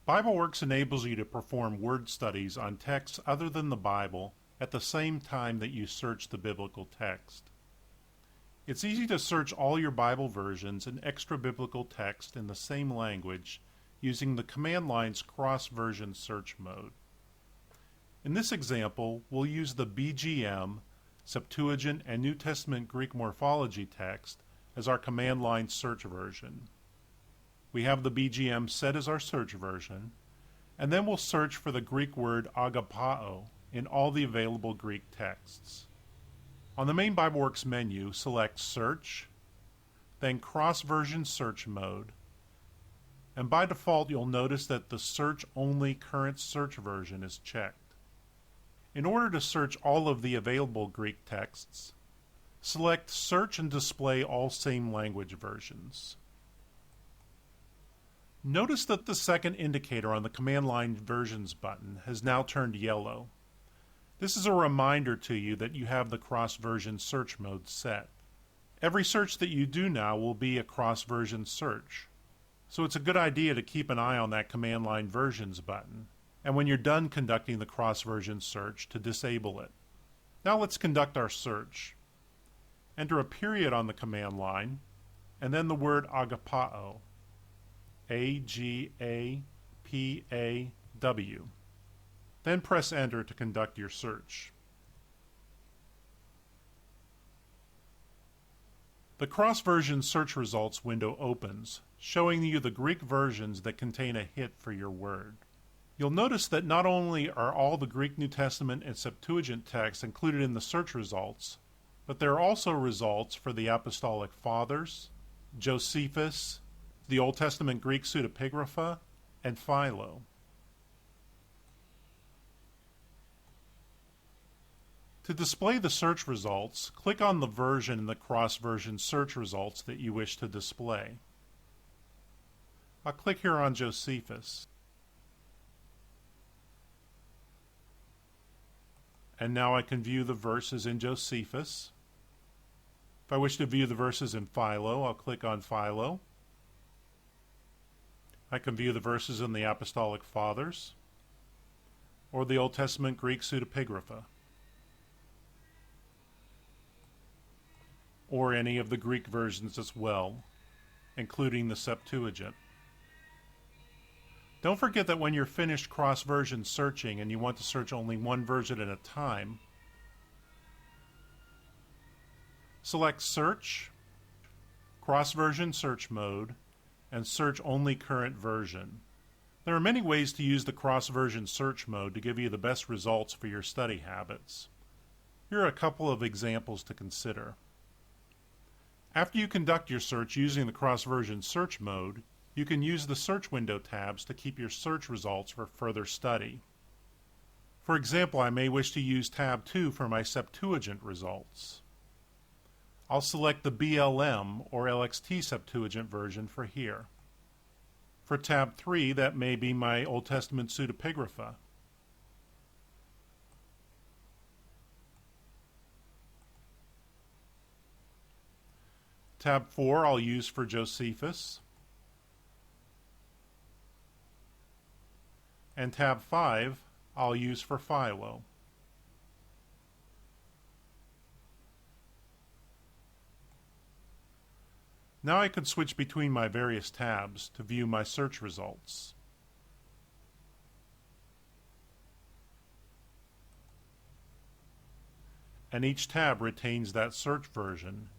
BibleWorks enables you to perform word studies on texts other than the Bible at the same time that you search the biblical text. It's easy to search all your Bible versions and extra biblical text in the same language using the command line's cross-version search mode. In this example, we'll use the BGM, Septuagint, and New Testament Greek morphology text as our command line search version. We have the BGM set as our search version, and then we'll search for the Greek word agapao in all the available Greek texts. On the main BibleWorks menu, select Search, then Cross-Version Search Mode, and by default you'll notice that the Search Only Current Search Version is checked. In order to search all of the available Greek texts, select Search and Display All Same Language Versions. Notice that the second indicator on the Command Line Versions button has now turned yellow. This is a reminder to you that you have the cross-version search mode set. Every search that you do now will be a cross-version search, so it's a good idea to keep an eye on that Command Line Versions button, and when you're done conducting the cross-version search, to disable it. Now let's conduct our search. Enter a period on the command line, and then the word agapao. A-G-A-P-A-W. Then press Enter to conduct your search. The cross-version search results window opens, showing you the Greek versions that contain a hit for your word. You'll notice that not only are all the Greek New Testament and Septuagint texts included in the search results, but there are also results for the Apostolic Fathers, Josephus, the Old Testament Greek pseudepigrapha, and Philo. To display the search results, click on the version in the cross-version search results that you wish to display. I'll click here on Josephus. And now I can view the verses in Josephus. If I wish to view the verses in Philo, I'll click on Philo. I can view the verses in the Apostolic Fathers or the Old Testament Greek pseudepigrapha, or any of the Greek versions as well, including the Septuagint. Don't forget that when you're finished cross-version searching and you want to search only one version at a time, select Search, Cross-Version Search Mode, and Search Only Current Version. There are many ways to use the cross-version search mode to give you the best results for your study habits. Here are a couple of examples to consider. After you conduct your search using the cross-version search mode, you can use the search window tabs to keep your search results for further study. For example, I may wish to use tab 2 for my Septuagint results. I'll select the BLM or LXT Septuagint version for here. For tab 3, that may be my Old Testament pseudepigrapha. Tab 4 I'll use for Josephus. And tab 5 I'll use for Philo. Now I can switch between my various tabs to view my search results. And each tab retains that search version